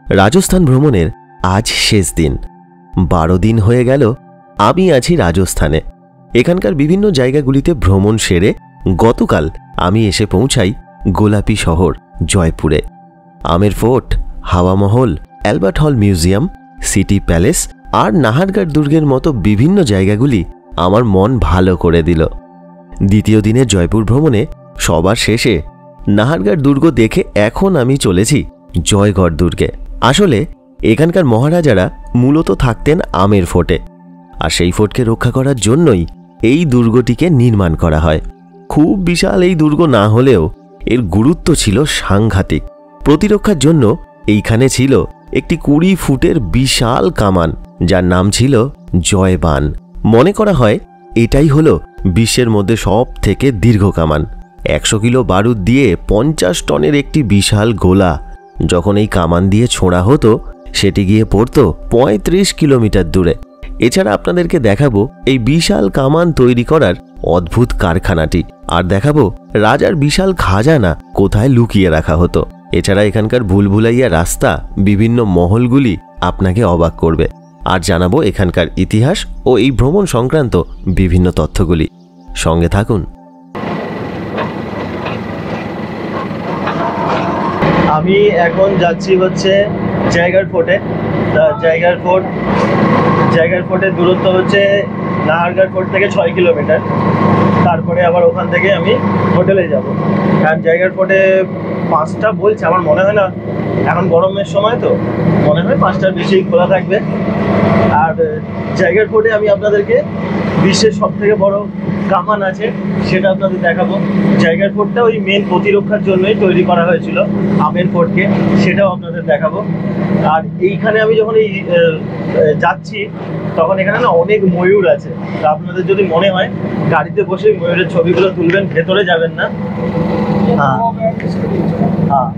রাজস্থান ভ্রমণের আজ শেষ দিন। 12 দিন হয়ে গেল আমি আছি রাজস্থানে। এখানকার বিভিন্ন জায়গাগুলিতে ভ্রমণ সেরে গতকাল আমি এসে পৌঁছাই গোলাপি শহর জয়পুরে। আমের ফোর্ট, হাওয়া মহল, অ্যালবার্ট হল মিউজিয়াম, সিটি প্যালেস আর নাহারগড় দুর্গের মতো বিভিন্ন জায়গাগুলি আমার মন ভালো করে দিল। দ্বিতীয় দিনের জয়পুর ভ্রমণে সবার শেষে নাহারগড় দুর্গ দেখে এখন আমি চলেছি জয়গড় দুর্গে। আসলে এখানকার মহারাজারা মূলত থাকতেন আমের ফোর্টে, আর সেই ফোর্টকে রক্ষা করার জন্যই এই দুর্গটিকে নির্মাণ করা হয়। খুব বিশাল এই দুর্গ না হলেও এর গুরুত্ব ছিল সাংঘাতিক। প্রতিরক্ষার জন্য এইখানে ছিল একটি 20 ফুটের বিশাল কামান, যার নাম ছিল জয়বান। মনে করা হয় এটাই হলো বিশ্বের মধ্যে সব থেকে দীর্ঘ কামান। 100 কিলো বারুদ দিয়ে 50 টনের একটি বিশাল গোলা যখন এই কামান দিয়ে ছোঁড়া হতো, সেটি গিয়ে পড়তো 35 কিলোমিটার দূরে। এছাড়া আপনাদেরকে দেখাবো এই বিশাল কামান তৈরি করার অদ্ভুত কারখানাটি, আর দেখাবো রাজার বিশাল খাজানা কোথায় লুকিয়ে রাখা হতো। এছাড়া এখানকার ভুলভুলাইয়া রাস্তা, বিভিন্ন মহলগুলি আপনাকে অবাক করবে, আর জানাবো এখানকার ইতিহাস ও এই ভ্রমণ সংক্রান্ত বিভিন্ন তথ্যগুলি। সঙ্গে থাকুন। আমি এখন যাচ্ছি হচ্ছে জয়গড় ফোর্টে। জয়গড় ফোর্টের দূরত্ব হচ্ছে নাহারগড় ফোর্ট থেকে 6 কিলোমিটার। তারপরে আবার ওখান থেকে আমি হোটেলে যাব। কারণ জয়গড় ফোর্টে 5টা বলছে, আমার মনে হয় না, এখন গরমের সময় তো মনে হয় 5টার বেশি খোলা থাকবে। আর জয়গড় ফোর্টে আমি আপনাদেরকে বিশ্বের সব থেকে বড় কামান আছে সেটা আপনাদের দেখাবো। জয়গড় ফোর্টটা ওই মেন প্রতিরক্ষার জন্যই তৈরি করা হয়েছিল আমের ফোর্টকে, সেটাও আপনাদের দেখাবো। আর এইখানে আমি যখন এই যাচ্ছি তখন এখানে না অনেক ময়ূর আছে। তা আপনাদের যদি মনে হয় গাড়িতে বসে ময়ূরের ছবিগুলো তুলবেন, ভেতরে যাবেন না। हाँ हाँ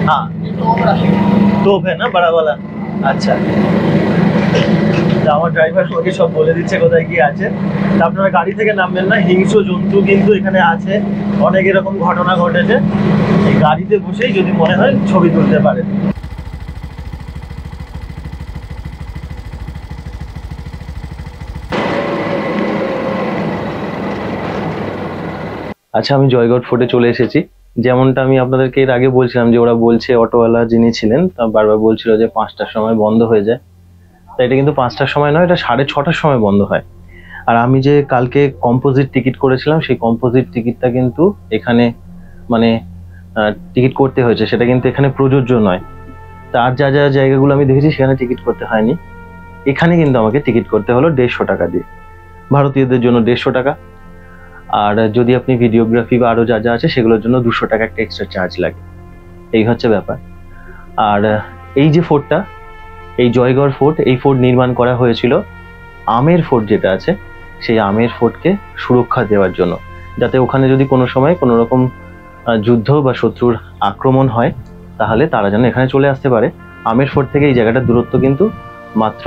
हाँ तोप है ना बड़ा वाला। अच्छा, আমার ড্রাইভার ওকে সব বলে দিচ্ছে কোথায় কি আছে। তা আপনারা গাড়ি থেকে নামবেন না, হিংস্র জন্তু কিন্তু এখানে আছে, অনেক এরকম ঘটনা ঘটেছে। এই গাড়িতে বসেই যদি মনে হয় ছবি তুলতে পারেন। আচ্ছা, আমি জয়গড় ফোর্টে চলে এসেছি। যেমনটা আমি আপনাদেরকে এর আগে বলছিলাম যে ওরা বলছে, অটোওয়ালা যিনি ছিলেন তা বারবার বলছিল যে 5টার সময় বন্ধ হয়ে যায়। তা এটা কিন্তু 5টার সময় নয়, এটা 6:30টার সময় বন্ধ হয়। আর আমি যে কালকে কম্পোজিট টিকিট করেছিলাম, সেই কম্পোজিট টিকিটটা কিন্তু এখানে মানে টিকিট করতে হয়েছে, সেটা কিন্তু এখানে প্রযোজ্য নয়। তার যা যা জায়গাগুলো আমি দেখেছি সেখানে টিকিট করতে হয়নি। এখানে কিন্তু আমাকে টিকিট করতে হলো 150 টাকা দিয়ে, ভারতীয়দের জন্য 150 টাকা। আর যদি আপনি ভিডিওগ্রাফি বা আরও যা যা আছে সেগুলোর জন্য 200 টাকা একটা এক্সট্রা চার্জ লাগে। এই হচ্ছে ব্যাপার। আর এই যে ফোর্টটা, এই জয়গড় ফোর্ট, এই ফোর্ট নির্মাণ করা হয়েছিল আমের ফোর্ট যেটা আছে, সেই আমের ফোর্টকে সুরক্ষা দেওয়ার জন্য, যাতে ওখানে যদি কোনো সময় কোনো রকম যুদ্ধ বা শত্রুর আক্রমণ হয় তাহলে তারা যেন এখানে চলে আসতে পারে। আমের ফোর্ট থেকে এই জায়গাটার দূরত্ব কিন্তু মাত্র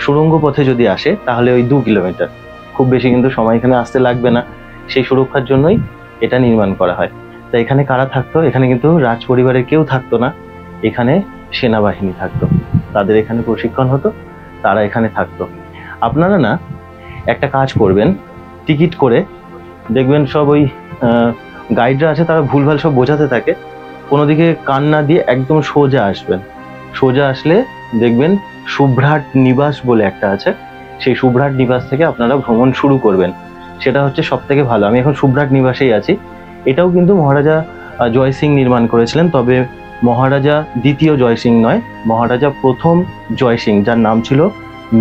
সুড়ঙ্গ পথে যদি আসে তাহলে ওই 2 কিলোমিটার, খুব বেশি কিন্তু সময় এখানে আসতে লাগবে না। সেই সুরক্ষার জন্যই এটা নির্মাণ করা হয়। তা এখানে কারা থাকতো? এখানে কিন্তু রাজ পরিবারের কেউ থাকতো না, এখানে সেনাবাহিনী থাকতো, তাদের এখানে প্রশিক্ষণ হতো, তারা এখানে থাকতো। আপনারা না একটা কাজ করবেন, টিকিট করে দেখবেন সব ওই গাইডরা আছে, তারা ভুলভাল সব বোঝাতে থাকে। কোনো দিকে কান না দিয়ে একদম সোজা আসবেন। সোজা আসলে দেখবেন সুভ্রাট নিবাস বলে একটা আছে, সেই সুভ্রাট নিবাস থেকে আপনারা ভ্রমণ শুরু করবেন, সেটা হচ্ছে সব থেকে ভালো। আমি এখন সুভ্রাট নিবাসেই আছি। এটাও কিন্তু মহারাজা জয় সিং নির্মাণ করেছিলেন, তবে মহারাজা দ্বিতীয় জয় সিং নয়, মহারাজা প্রথম জয় সিং, যার নাম ছিল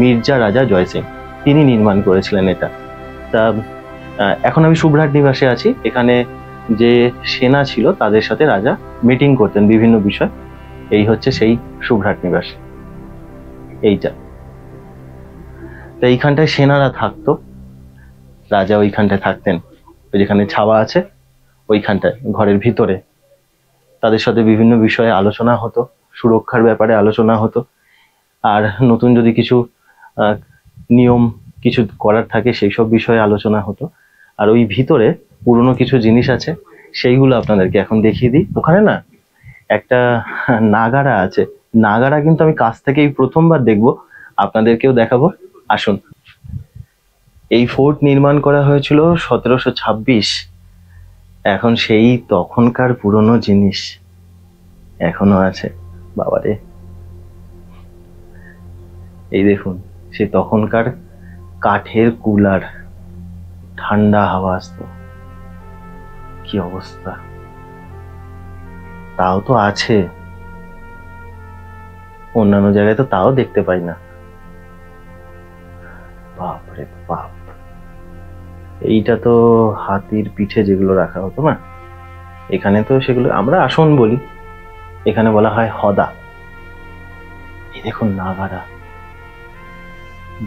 মির্জা রাজা জয় সিং, তিনি নির্মাণ করেছিলেন এটা। তা এখন আমি সুভ্রাট নিবাসে আছি। এখানে যে সেনা ছিল তাদের সাথে রাজা মিটিং করতেন বিভিন্ন বিষয়। এই হচ্ছে সেই সুভ্রাট নিবাস, এইটা। তা এইখানটায় সেনারা থাকতো, রাজা ওইখানটায় থাকতেন, ওই যেখানে ছাওয়া আছে ওইখানটায় ঘরের ভিতরে। তাদের সাথে বিভিন্ন বিষয়ে আলোচনা হতো, সুরক্ষার ব্যাপারে আলোচনা হতো, আর নতুন যদি কিছু নিয়ম কিছু করার থাকে সেই সব বিষয়ে আলোচনা হতো। আর ওই ভিতরে পুরনো কিছু জিনিস আছে, সেইগুলো আপনাদেরকে এখন দেখিয়ে দিই। ওখানে না একটা নাগারা আছে। নাগারা কিন্তু আমি কাছ থেকেই প্রথমবার দেখবো, আপনাদেরকেও দেখাবো। আসুন। এই ফোর্ট নির্মাণ করা হয়েছিল 1726। এখন সেই তখনকার পুরনো জিনিস এখনো আছে। বাবারে, এই দেখুন সে তখনকার কাঠের কুলার, ঠান্ডা হাওয়া আসতো। কি অবস্থা! তাও তো আছে, অন্যান্য জায়গায় তো তাও দেখতে পাই না। বাপরে বাপ! এইটা তো হাতির পিঠে যেগুলো রাখা হতো না, এখানে তো সেগুলো আমরা আসন বলি, এখানে বলা হয় হদা। এই দেখুন নাগারা।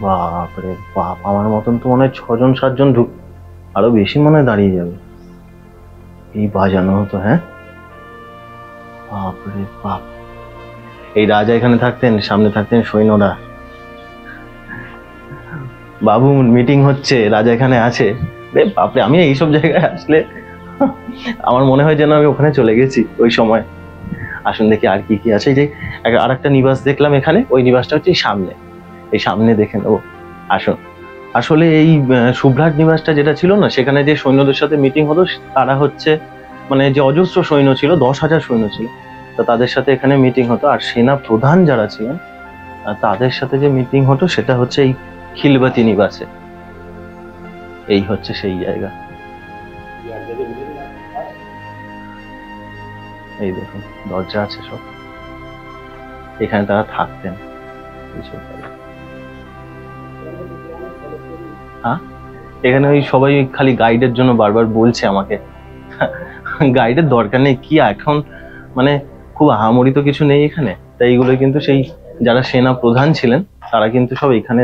বাপরে বাপ! আমার মতন তো মনে হয় 6-7 জন আরো বেশি মনে হয় দাঁড়িয়ে যাবে, এই বাজানো হতো। হ্যাঁ, বাপরে বাপ! এই রাজা এখানে থাকতেন, সামনে থাকতেন সৈন্যরা। বাবু মিটিং হচ্ছে, রাজা এখানে আছে। বাপরে, আমি এইসব জায়গায় আসলে আমার মনে হয় যেন আমি ওখানে চলে গেছি ওই সময়। আসুন দেখি আর কি কি আছে। এই যে আর একটা নিবাস দেখলাম এখানে, ওই নিবাসটা হচ্ছে সামনে, এই সামনে দেখেন। ও আসুন, আসলে এই সুভ্রাট নিবাসটা যেটা ছিল না, সেখানে যে সৈন্যদের সাথে মিটিং হতো, তারা হচ্ছে মানে যে অজস্র সৈন্য ছিল, 10,000 সৈন্য ছিল, তো তাদের সাথে এখানে মিটিং হতো। আর সেনা প্রধান যারা ছিলেন তাদের সাথে যে মিটিং হতো সেটা হচ্ছে এই খিলবাতি নিবাসে। এই হচ্ছে সেই জায়গা। এই দেখুন দরজা আছে সব, এখানে তারা থাকতেন। হ্যাঁ, এখানে ওই সবাই খালি গাইডের জন্য বারবার বলছে আমাকে, গাইডের দরকার নেই কি এখন, মানে খুব আহামরি তো কিছু নেই এখানে। তাই এইগুলো কিন্তু সেই যারা সেনা প্রধান ছিলেন তারা কিন্তু সব এখানে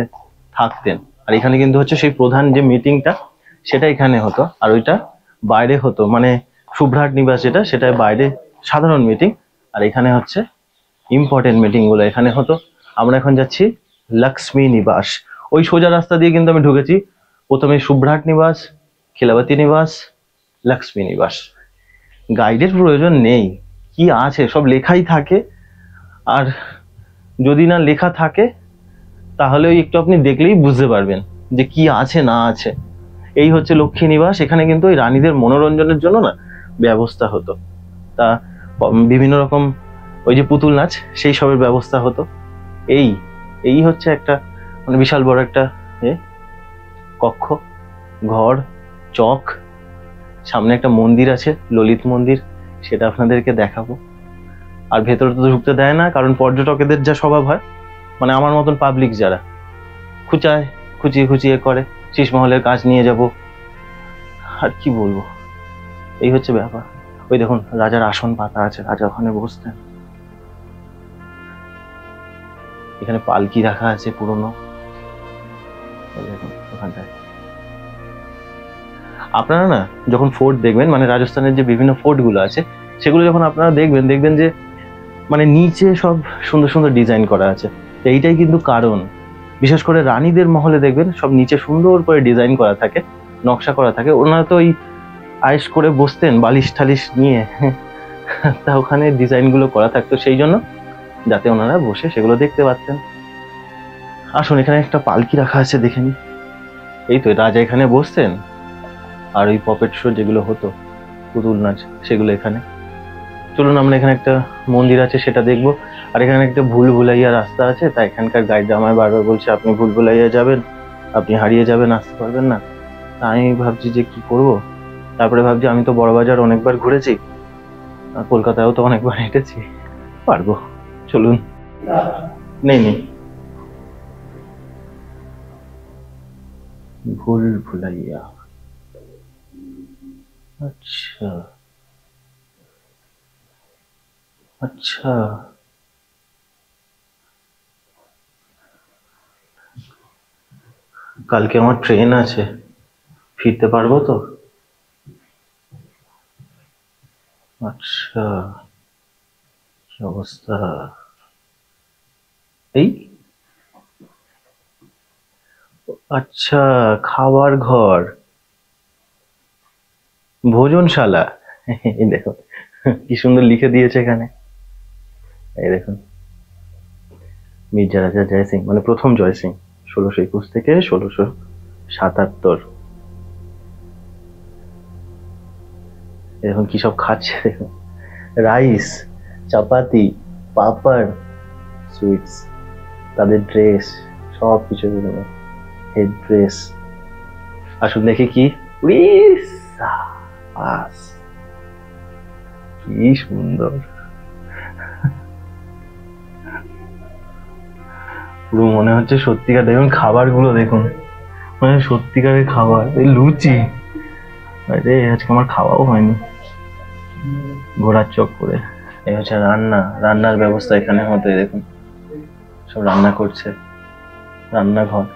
থাকতেন। আর এখানে কিন্তু হচ্ছে সেই প্রধান যে মিটিংটা সেটা এখানে হতো, আর ওইটা বাইরে হতো, মানে সুভ্রাট নিবাস যেটা, সেটা বাইরে সাধারণ মিটিং, আর এখানে হচ্ছে ইম্পর্টেন্ট মিটিং গুলো এখানে হতো। আমরা এখন যাচ্ছি লক্ষ্মী নিবাস। ওই সোজা রাস্তা দিয়ে কিন্তু আমি ঢুকেছি। প্রথমে সুভ্রাট নিবাস, খিলাবতী নিবাস, লক্ষ্মী নিবাস। গাইডের প্রয়োজন নেই, কি আছে সব লেখাই থাকে। আর যদি না লেখা থাকে তাহলে ওই একটু আপনি দেখলেই বুঝতে পারবেন যে কি আছে না আছে। এই হচ্ছে লক্ষ্মী নিবাস। এখানে কিন্তু ওই রানীদের মনোরঞ্জনের জন্য না ব্যবস্থা হতো, তা বিভিন্ন রকম ওই যে পুতুল নাচ সেই সবের ব্যবস্থা হতো। এই এই হচ্ছে একটা মানে বিশাল বড় একটা কক্ষ, ঘর, চক। সামনে একটা মন্দির আছে, ললিত মন্দির, সেটা আপনাদেরকে দেখাবো। আর ভেতরে তো ঢুকতে দেয় না, কারণ পর্যটকদের যা স্বভাব হয়, মানে আমার মতন পাবলিক যারা খুচিয়ে খুচিয়ে করে, শীষমহলের কাজ নিয়ে যাব, আর কি বলবো, এই হচ্ছে ব্যাপার। ওই দেখুন রাজার আসন পাতা আছে, রাজা ওখানে বসতেন। এখানে পালকি রাখা আছে পুরনো, দেখুন ওখানটায়। আপনারা না যখন ফোর্ট দেখবেন, মানে রাজস্থানের যে বিভিন্ন ফোর্ট গুলো আছে সেগুলো যখন আপনারা দেখবেন যে মানে নিচে সব সুন্দর সুন্দর ডিজাইন করা আছে। এইটাই কিন্তু কারণ, বিশেষ করে রানীদের মহলে দেখবেন সব নিচে সুন্দর করে ডিজাইন করা থাকে, নকশা করা থাকে। ওনারা তো ওই আয়েশ করে বসতেন বালিশ ঠালিশ নিয়ে, তা ওখানে ডিজাইন গুলো করা থাকতো সেই জন্য, যাতে ওনারা বসে সেগুলো দেখতে পারতেন। আসুন, এখানে একটা পালকি রাখা আছে, দেখে নি। এই তো রাজা এখানে বসতেন, আর ওই পপেট শো যেগুলো হতো, পুতুল নাচ, সেগুলো এখানে। চলুন আমরা এখানে একটা মন্দির আছে সেটা দেখবো। আর এখানে একটা ভুলভুলাইয়া রাস্তা আছে, তাই এখানকার গাইড আমায় বারবার বলছে আপনি ভুলভুলাইয়া যাবেন, আপনি হারিয়ে যাবেন, আসতে পারবেন না। তা আমি ভাবছি যে কি করব। তারপরে ভাবছি আমি তো বড়বাজার অনেকবার ঘুরেছি, কলকাতায়ও তো অনেকবার হেঁটেছি, পারবো। চলুন। নেই ভুলভুলাইয়া। আচ্ছা আচ্ছা, কালকে আমার ট্রেন আছে, ফিরতে পারবো তো? আচ্ছা, কি অবস্থা! এই আচ্ছা, খাবার ঘর, ভোজনশালা। এই দেখো কি সুন্দর লিখে দিয়েছে এখানে। এই দেখুন মির্জা রাজা জয় সিং, মানে প্রথম জয় সিং, 1621 থেকে 1677। এখন কি সব খাচ্ছে দেখুন, রাইস, চাপাতি, পাপড়, সুইটস, তাদের ড্রেস, সব কিছু দেখুন, হেড ড্রেস। আসুন দেখি কি, কি সুন্দর, পুরো মনে হচ্ছে সত্যিকার। দেখুন খাবারগুলো দেখুন, মানে সত্যিকারের খাবার। এই লুচি, আরে আজকে আমার খাওয়াও হয়নি, ঘোড়ার চক করে। এই হচ্ছে রান্নার ব্যবস্থা এখানে হতে, দেখুন সব রান্না করছে, রান্নাঘর।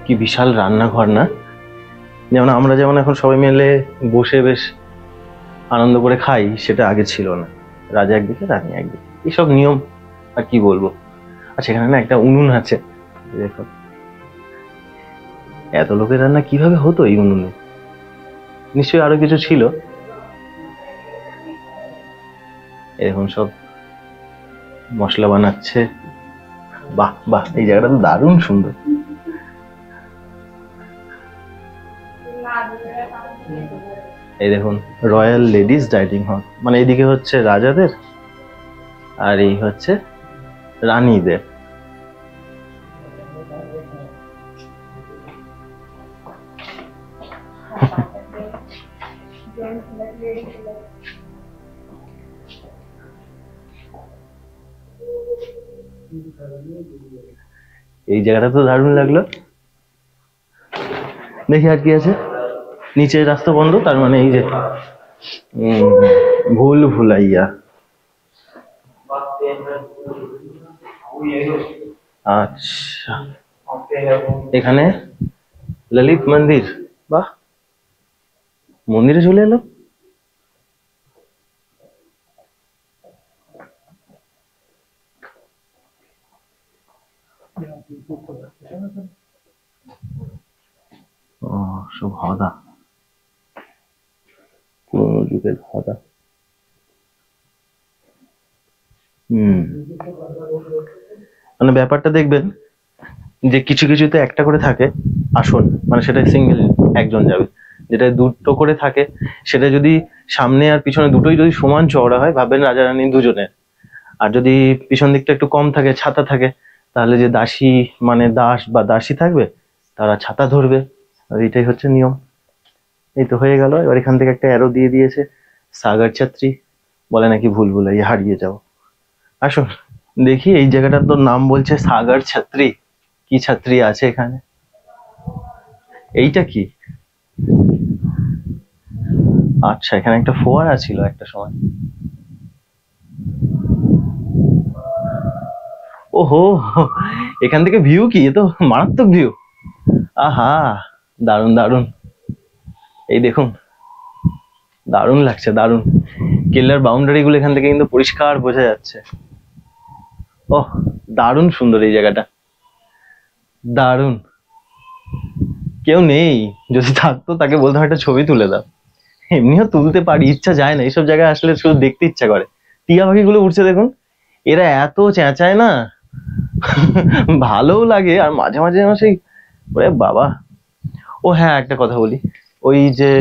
কি বিশাল রান্নাঘর না? যেমন আমরা যেমন এখন সবাই মিলে বসে বেশ আনন্দ করে খাই, সেটা আগে ছিল না। রাজা একদিকে, রানী একদিকে, এইসব নিয়ম আর কি বলবো। আচ্ছা এখানে না একটা উনুন আছে, দেখো এত লোকের রান্না কিভাবে হতো এই উনুনে? নিশ্চয়ই আরো কিছু ছিল। এরকম সব মশলা বানাচ্ছে। বাহ বাহ, এই জায়গাটা তো দারুণ সুন্দর। এই দেখুন রয়্যাল লেডিস ডাইনিং হল, মানে এইদিকে হচ্ছে রাজাদের আর এই হচ্ছে রানীদের। এই জায়গাটা তো দারুণ লাগলো। দেখি আর কি আছে। নিচের রাস্তা বন্ধ, তার মানে এই যে ভুল ভুলাইয়া। আচ্ছা এখানে ললিত মন্দির, বাহ, মন্দিরে চলে এলো। ও সব হদা, পুরোনো যুগের হদা। মানে ব্যাপারটা দেখবেন যে কিছু কিছুতে একটা করে থাকে আসন, মানে সেটা সিঙ্গেল একজন যাবে। যেটা দুটো করে থাকে সেটা যদি সামনে আর পিছনে দুটোই যদি সমান চওড়া হয়, ভাববেন রাজা রানী দুজনের। আর যদি পিছন দিকটা একটু কম থাকে, ছাতা থাকে, তাহলে যে দাসী মানে দাস বা দাসী থাকবে তারা ছাতা ধরবে। আর এটাই হচ্ছে নিয়ম। এই তো হয়ে গেল। এবার এখান থেকে একটা অ্যারো দিয়ে দিয়েছে, সাগর ছাত্রী, বলে নাকি ভুল ভুলাইয়া হারিয়ে যাও। আসুন দেখি, এই জায়গাটার তো নাম বলছে সাগর ছাত্রী। কি ছাত্রী আছে এখানে? এইটা কি? আচ্ছা এখানে একটা ফোয়ারা ছিল একটা সময়। ওহো, এখান থেকে ভিউ কি? এ তো মারাত্মক ভিউ। আহা, দারুণ দারুণ। এই দেখুন, দারুণ লাগছে, দারুণ। কেল্লার বাউন্ডারি গুলো এখান থেকে কিন্তু পরিষ্কার বোঝা যাচ্ছে। ওহ, দারুণ সুন্দর এই জায়গাটা, দারুণ। কেউ নেই, যদি থাকতো তাকে বলতাম একটা ছবি তুলে দাও। এমনিও তুলতে পারি, ইচ্ছা যায় না। এইসব জায়গায় আসলে শুধু দেখতে ইচ্ছা করে। টিয়া পাখিগুলো উঠছে দেখুন, এরা এত চেঁচায় না, ভালোও লাগে। আর মাঝে মাঝে আমার সেই, ওরে বাবা। ও হ্যাঁ, একটা কথা বলি, ওই যে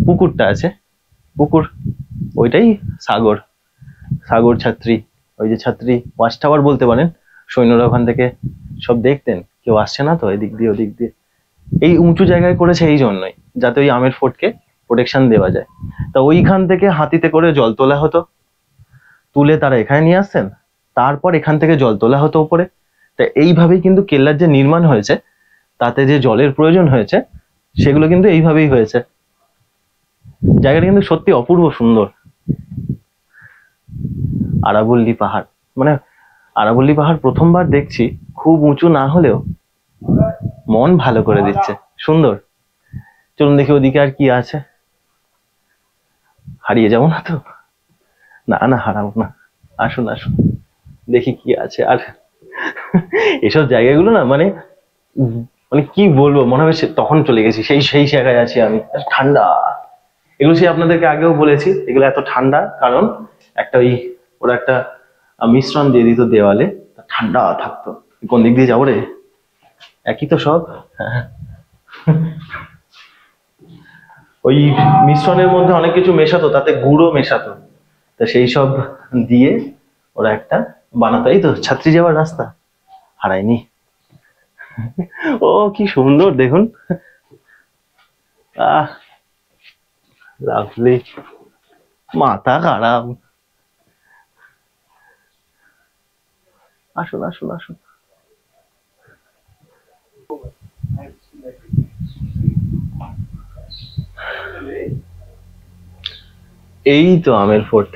পুকুরটা আছে, পুকুর, ওইটাই সাগর, সাগর ছাত্রী। ওই যে ছাত্রী ওয়াচ টাওয়ার বলতে পারেন। সৈন্যরা ওখান থেকে সব দেখতেন, কেউ আসছে না তো এদিক দিয়ে ওদিক দিয়ে। এই উঁচু জায়গায় করেছে এই জন্যই, যাতে ওই আমের ফোর্টকে প্রোটেকশন দেওয়া যায়। তা ওইখান থেকে হাতিতে করে জল তোলা হতো, তুলে তারা এখানে নিয়ে আসতেন, তারপর এখান থেকে জল তোলা হতো উপরে। তা এইভাবেই কিন্তু কেল্লার যে নির্মাণ হয়েছে, তাতে যে জলের প্রয়োজন হয়েছে, সেগুলো কিন্তু এইভাবেই হয়েছে। জায়গাটা কিন্তু সত্যি অপূর্ব সুন্দর। আরাবল্লী পাহাড়, মানে আরাবল্লী পাহাড় প্রথমবার দেখছি। খুব উঁচু না হলেও মন ভালো করে দিচ্ছে, সুন্দর। চলুন দেখি ওদিকে আর কি আছে। হারিয়ে যাবো না তো? না না, হারাবো না। আসুন আসুন, দেখি কি আছে। আর এসব জায়গাগুলো না, মানে মানে কি বলবো, মনে হবে তখন চলে গেছি, সেই সেই জায়গায় আছি আমি। ঠান্ডা, এগুলো সেই আপনাদেরকে আগেও বলেছি, এগুলো এত ঠান্ডা কারণ একটা ওরা একটা মিশ্রণ দিয়ে দিত দেওয়ালে, ঠান্ডা থাকতো। কোন দিক দিয়ে যাবো রে, একই তো সব। ওই মিশ্রণের মধ্যে অনেক কিছু মেশাতো, তাতে গুঁড়ো মেশাতো, তা সেই সব দিয়ে ওরা একটা বানাতো। এই তো ছাত্রী যাওয়ার রাস্তা, হারায়নি। ও কি সুন্দর দেখুন, আহ লাভলি, মাথা খারাপ। আসুন আসুন আসুন। এই তো আমের ফোর্ট,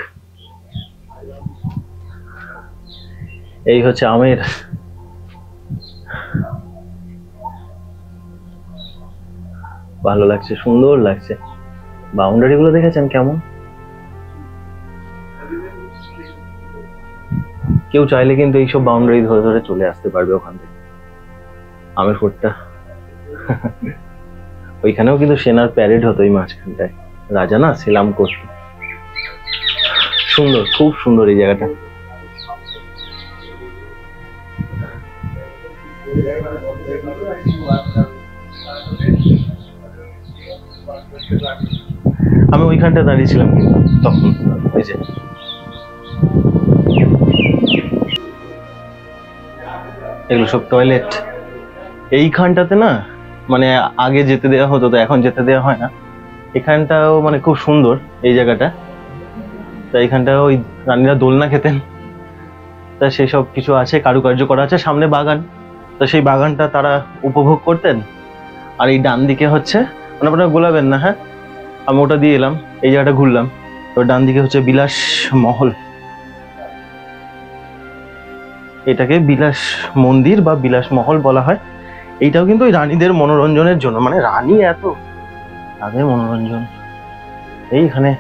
এই হচ্ছে আমের। ভালো লাগছে, সুন্দর লাগছে। বাউন্ডারি গুলো দেখেছেন কেমন? কেউ চাইলে কিন্তু এইসব বাউন্ডারি ধরে ধরে চলে আসতে পারবে ওখান থেকে। আমের ফোর্টটা, ওইখানেও কিন্তু সেনার প্যারেড হতো এই মাঝখানটায়, রাজা না সেলাম করতো। সুন্দর, খুব সুন্দর এই জায়গাটা। আমি ওইখানটা দাঁড়িয়েছিলাম কিন্তু তখন, ওই যে এগুলো সব টয়লেট এইখানটাতে না, মানে আগে যেতে দেওয়া হতো, তো এখন যেতে দেওয়া হয় না। এখানটাও মানে খুব সুন্দর এই জায়গাটা, তা এখানটাও ওই রানীরা দোলনা খেতেন, তা সেই সব কিছু আছে, কারুকার্য করা আছে, সামনে বাগান, তো সেই বাগানটা তারা উপভোগ করতেন। আর এই ডান দিকে হচ্ছে, মানে আপনারা গোলাবেন না, হ্যাঁ আমি ওটা দিয়ে এলাম, এই জায়গাটা ঘুরলাম, তো ডান দিকে হচ্ছে বিলাস মহল, এটাকে বিলাস মন্দির বা বিলাস মহল বলা হয়। এইটাও কিন্তু ওই রানীদের মনোরঞ্জনের জন্য, মানে রানী এত তাদের মনোরঞ্জন। এইখানে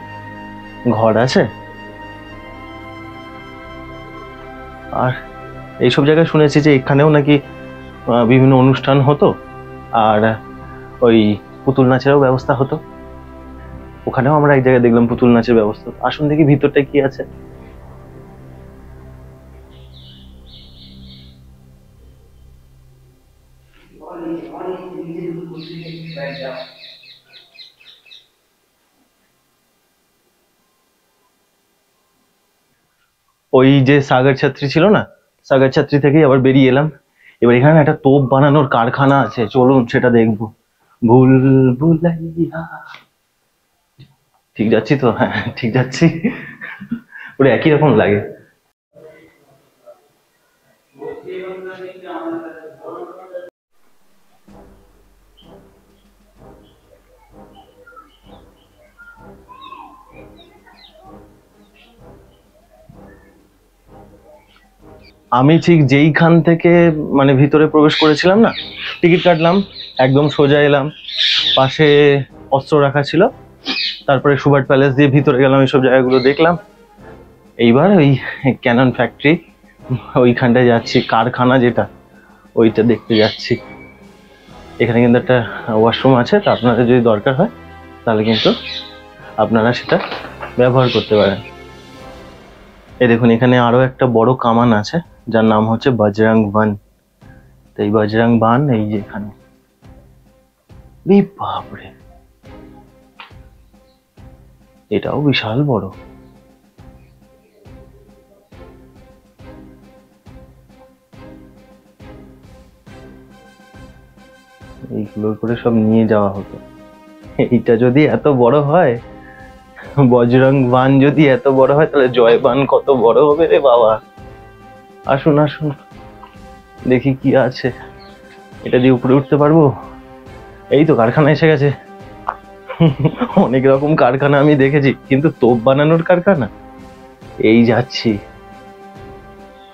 ঘর আছে, আর এইসব জায়গায় শুনেছি যে এখানেও নাকি বিভিন্ন অনুষ্ঠান হতো, আর ওই পুতুল নাচেরও ব্যবস্থা হতো। ওখানেও আমরা এক জায়গায় দেখলাম পুতুল নাচের ব্যবস্থা। আসুন দেখি ভিতরটা কি আছে। ওই যে সাগর ছাত্রী ছিল না, সাগর ছাত্রী থেকেই আবার বেরিয়ে এলাম। এবার এখানে একটা তোপ বানানোর কারখানা আছে, চলুন সেটা দেখবো। ভুল ভুলাইয়া, ঠিক যাচ্ছি তো? হ্যাঁ ঠিক যাচ্ছি, ওটা একই রকম লাগে। আমি ঠিক যেইখান থেকে মানে ভিতরে প্রবেশ করেছিলাম না, টিকিট কাটলাম, একদম সোজা এলাম, পাশে অস্ত্র রাখা ছিল, তারপরে সুবার্ট প্যালেস দিয়ে ভিতরে গেলাম, এইসব জায়গাগুলো দেখলাম। এইবার ওই ক্যানন ফ্যাক্টরি ওইখানটায় যাচ্ছি, কারখানা যেটা ওইটা দেখতে যাচ্ছি। এখানে কিন্তু একটা ওয়াশরুম আছে, তো আপনাদের যদি দরকার হয় তাহলে কিন্তু আপনারা সেটা ব্যবহার করতে পারেন। এই দেখুন এখানে আরো একটা বড় কামান আছে, যার নাম হচ্ছে বজরং বান। তো এই বজরং বান এই যে এখানে, বাপরে এটাও বিশাল বড়। এইগুলো করে সব নিয়ে যাওয়া হতো। এইটা যদি এত বড় হয়, বজরং বান যদি এত বড় হয়, তাহলে জয় বান কত বড় হবে রে বাবা। আসুন আসুন দেখি কি আছে, এটা দিয়ে উপরে উঠতে পারবো? এই তো কারখানা এসে গেছে। অনেক রকম কারখানা আমি দেখেছি, কিন্তু তোপ বানানোর কারখানা, এই যাচ্ছি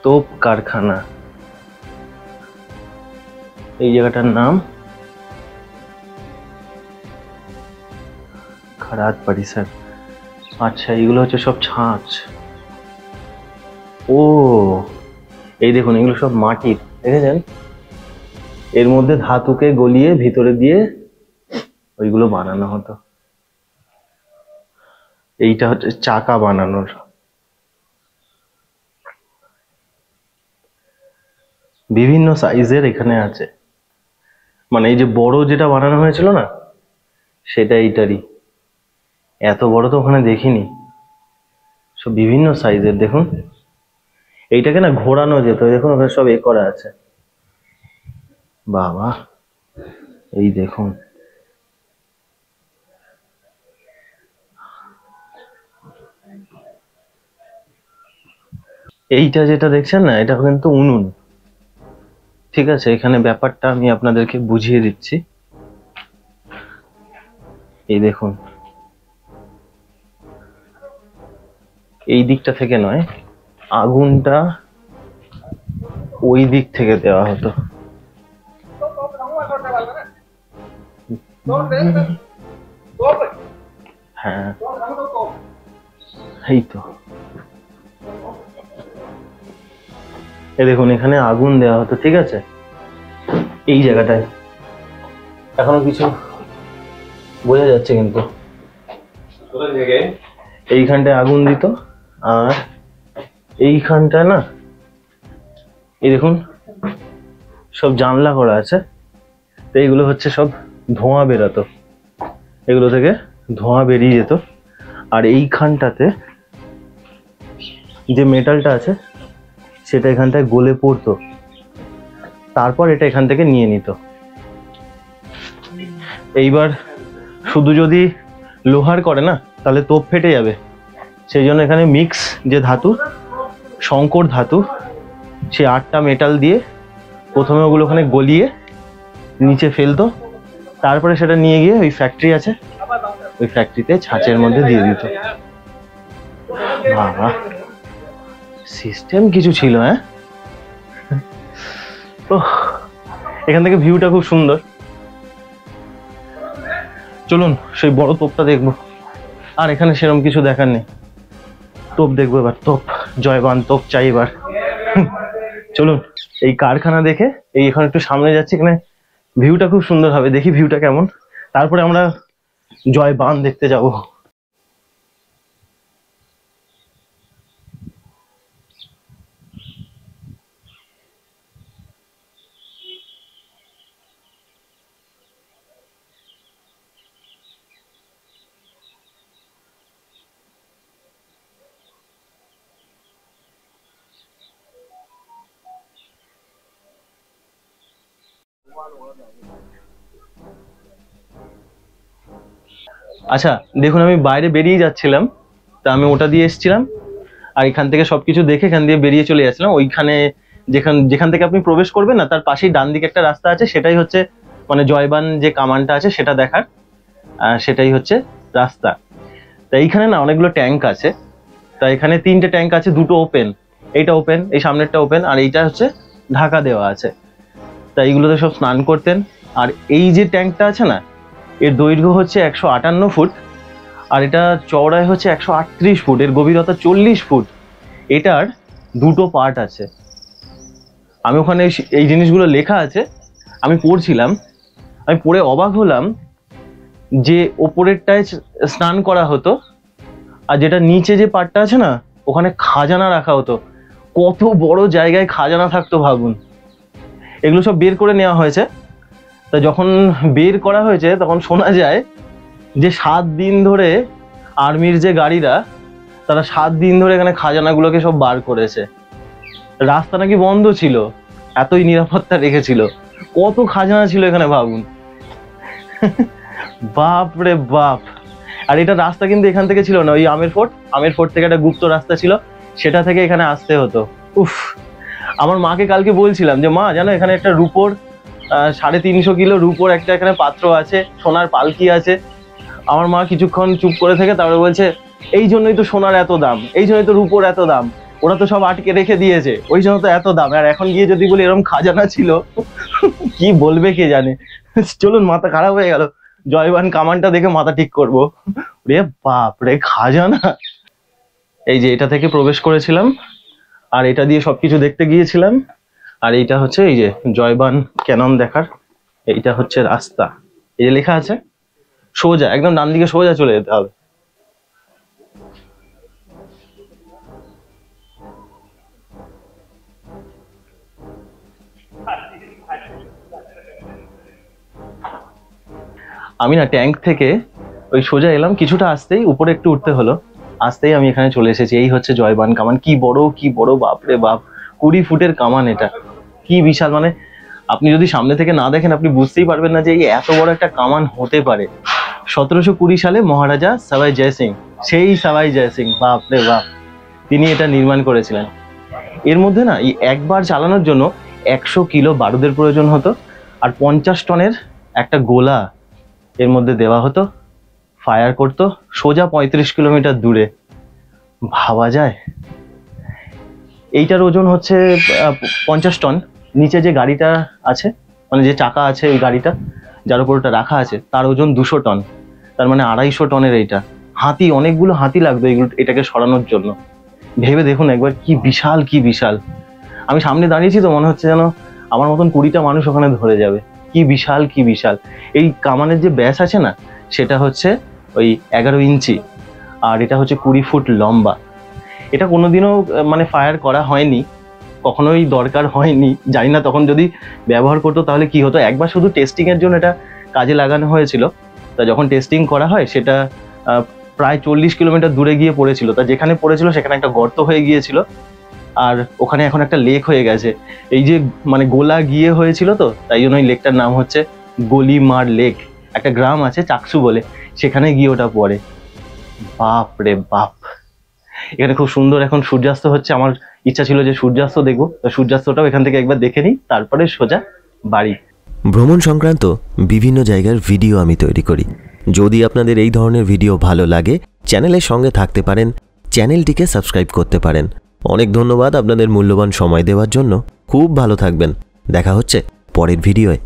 তোপ কারখানা। এই জায়গাটার নাম খারাত পরিসর। আচ্ছা এইগুলো হচ্ছে সব ছাঁচ। ও এই দেখুন এগুলো সব মাটির, দেখেছেন? এর মধ্যে ধাতুকে গলিয়ে ভিতরে দিয়ে ওইগুলো বানানো হতো। এইটা হচ্ছে চাকা বানানোর। বিভিন্ন সাইজের এখানে আছে, মানে এই যে বড় যেটা বানানো হয়েছিল না, সেটা এইটারই। এত বড় তো ওখানে দেখিনি। সব বিভিন্ন সাইজের। দেখুন এইটাকে না ঘোরানো যেত, দেখুন ওখানে সব করা আছে। বাবা, এই দেখুন এইটা যেটা দেখছেন না, এটা কিন্তু উনুন। ঠিক আছে, এখানে ব্যাপারটা আমি আপনাদেরকে বুঝিয়ে দিচ্ছি। এই দেখুন, এই দিকটা থেকে নয়, আগুনটা ওই দিক থেকে দেওয়া হতো। হ্যাঁ, এই তো এই দেখুন, এখানে আগুন দেওয়া হতো। ঠিক আছে, এই জায়গাটায় এখনো কিছু বোঝা যাচ্ছে, কিন্তু এইখানটায় আগুন দিত। আর এইখানটায় না, এই দেখুন সব জানলা করা আছে, তো এইগুলো হচ্ছে সব ধোঁয়া বেরোতো, এগুলো থেকে ধোঁয়া বেরিয়ে যেত। আর এইখানটাতে যে মেটালটা আছে সেটা এখানটায় গলে পড়তো, তারপর এটা এখান থেকে নিয়ে নিত। এইবার শুধু যদি লোহার করে না, তাহলে তোপ ফেটে যাবে। সেই জন্য এখানে মিক্স যে ধাতু, সংকর ধাতু, সে 8টা মেটাল দিয়ে প্রথমে ওগুলো ওখানে গলিয়ে নিচে ফেলতো, তারপরে সেটা নিয়ে গিয়ে ওই ফ্যাক্টরি আছে, ওই ফ্যাক্টরিতে ছাঁচের মধ্যে দিয়ে দিত। বাবা, সিস্টেম কিছু ছিল। হ্যাঁ, তো এখান থেকে ভিউটা খুব সুন্দর। চলুন সেই বড় তোপটা দেখবো। আর এখানে সেরকম কিছু দেখার নেই। তোপ দেখবো এবার, তোপ জয়বান তোপ চাই এবার। চলুন এই কারখানা দেখে এই এখন একটু সামনে যাচ্ছি, এখানে ভিউটা খুব সুন্দর হবে, দেখি ভিউটা কেমন, তারপরে আমরা জয়বান দেখতে যাব। আচ্ছা দেখুন, আমি বাইরে বেরিয়ে যাচ্ছিলাম, তা আমি ওটা দিয়ে এসেছিলাম, আর এখান থেকে সবকিছু দেখে এখান দিয়ে বেরিয়ে চলে যাচ্ছিলাম। ওইখানে যেখান থেকে আপনি প্রবেশ করবেন না, তার পাশেই ডান দিকে একটা রাস্তা আছে, সেটাই হচ্ছে মানে জয়বান যে কামানটা আছে সেটা দেখার, সেটাই হচ্ছে রাস্তা। তা এইখানে না অনেকগুলো ট্যাঙ্ক আছে। তা এখানে 3টে ট্যাঙ্ক আছে, দুটো ওপেন, এইটা ওপেন, এই সামনেরটা ওপেন, আর এইটা হচ্ছে ঢাকা দেওয়া আছে। তা এইগুলোতে সব স্নান করতেন। আর এই যে ট্যাঙ্কটা আছে না, এর দৈর্ঘ্য হচ্ছে 158 ফুট, আর এটা চওড়ায় হচ্ছে 138 ফুট, এর গভীরতা 40 ফুট। এটার দুটো পার্ট আছে। আমি ওখানে এই জিনিসগুলো লেখা আছে, আমি পড়ছিলাম, আমি পড়ে অবাক হলাম যে ওপরেরটায় স্নান করা হতো, আর যেটা নিচে যে পার্টটা আছে না, ওখানে খাজানা রাখা হতো। কত বড় জায়গায় খাজানা থাকতো ভাবুন। এগুলো সব বের করে নেওয়া হয়েছে। তা যখন বের করা হয়েছে তখন শোনা যায় যে 7 দিন ধরে আর্মির যে গাড়িরা, তারা 7 দিন ধরে এখানে খাজানাগুলোকে সব বার করেছে। রাস্তা নাকি বন্ধ ছিল, এতই নিরাপত্তা রেখেছিল। কত খাজানা ছিল এখানে ভাবুন। বাপ রে বাপ। আর এটা রাস্তা কিন্তু এখান থেকে ছিল না, ওই আমের ফোর্ট থেকে একটা গুপ্ত রাস্তা ছিল, সেটা থেকে এখানে আসতে হতো। উফ, আমার মাকে কালকে বলছিলাম যে মা জানো এখানে একটা রূপোর 350 কিলো রূপোর একটা এখানে পাত্র আছে, সোনার পালকি আছে। আমার মা কিছুক্ষণ চুপ করে থেকে তারপরে বলছে এই জন্যই তো সোনার এত দাম, এই জন্যই তো রূপোর এত দাম, ওরা তো সব আটকে রেখে দিয়েছে, ওই জন্য তো এত দাম। আর এখন গিয়ে যদি বলি এরকম খাজানা ছিল, কি বলবে কে জানে। চলুন, মাথা খারাপ হয়ে গেল, জয়বান কামানটা দেখে মাথা ঠিক করবো। রে বাপ রে, খাজানা। এই যে এটা থেকে প্রবেশ করেছিলাম, আর এটা দিয়ে সবকিছু দেখতে গিয়েছিলাম, আর এইটা হচ্ছে এই যে জয়বান ক্যানন দেখার, এইটা হচ্ছে রাস্তা। এই যে লেখা আছে সোজা একদম ডান দিকে সোজা চলে যেতে হবে। আমি না ট্যাঙ্ক থেকে ওই সোজা এলাম, কিছুটা আসতেই উপরে একটু উঠতে হলো, আসতেই আমি এখানে চলে এসেছি। এই হচ্ছে জয়বান কামান। কি বড় বাপরে বাপ, 20 ফুটের কামান। এটা কি বিশাল, মানে আপনি যদি সামনে থেকে না দেখেন আপনি বুঝতেই পারবেন না যে এই এত বড় একটা কামান হতে পারে। 1720 সালে মহারাজা সবাই জয় সিং, সেই সবাই জয় সিং, বাপরে বাপ, তিনি এটা নির্মাণ করেছিলেন। এর মধ্যে না এই একবার চালানোর জন্য 100 কিলো বারুদের প্রয়োজন হতো, আর 50 টনের একটা গোলা এর মধ্যে দেওয়া হতো, ফায়ার করতো সোজা 35 কিলোমিটার দূরে। ভাবা যায়। এইটার ওজন হচ্ছে 50 টন। নিচে যে গাড়িটা আছে, মানে যে চাকা আছে ওই গাড়িটা যার উপর ওটা রাখা আছে, তার ওজন 200 টন, তার মানে 250 টনের এইটা। হাতি, অনেকগুলো হাতি লাগবে এটাকে সরানোর জন্য। ভেবে দেখুন একবার, কি বিশাল কি বিশাল। আমি সামনে দাঁড়িয়েছি তো মনে হচ্ছে যেন আমার মতন 20টা মানুষ ওখানে ধরে যাবে। কি বিশাল কি বিশাল। এই কামানের যে ব্যাস আছে না, সেটা হচ্ছে ওই 11 ইঞ্চি, আর এটা হচ্ছে 20 ফুট লম্বা। এটা কোনোদিনও মানে ফায়ার করা হয়নি, কখনোই দরকার হয়নি, জানি না তখন যদি ব্যবহার করতো তাহলে কি হতো। একবার শুধু টেস্টিং এর জন্য এটা কাজে লাগানো হয়েছিল। তা যখন টেস্টিং করা হয় সেটা প্রায় 40 কিলোমিটার দূরে গিয়ে পড়েছিল। তা যেখানে পড়েছিল সেখানে একটা গর্ত হয়ে গিয়েছিল, আর ওখানে এখন একটা লেক হয়ে গেছে। এই যে মানে গোলা গিয়ে হয়েছিল তো, তাই জন্য ওই লেকটার নাম হচ্ছে গলিমার লেক। একটা গ্রাম আছে চাকসু বলে, সেখানে গিয়ে ওটা পড়ে। বাপ রে বাপ। এখানে খুব সুন্দর এখন সূর্যাস্ত হচ্ছে। আমার ইচ্ছা ছিল যে সূর্যাস্ত দেখবো, তো সূর্যাস্তটাও এখান থেকে একবার দেখে নিই, তারপরে সোজা বাড়ি। ভ্রমণ সংক্রান্ত বিভিন্ন জায়গার ভিডিও আমি তৈরি করি। যদি আপনাদের এই ধরনের ভিডিও ভালো লাগে, চ্যানেলের সঙ্গে থাকতে পারেন, চ্যানেলটিকে সাবস্ক্রাইব করতে পারেন। অনেক ধন্যবাদ আপনাদের মূল্যবান সময় দেওয়ার জন্য। খুব ভালো থাকবেন। দেখা হচ্ছে পরের ভিডিওয়।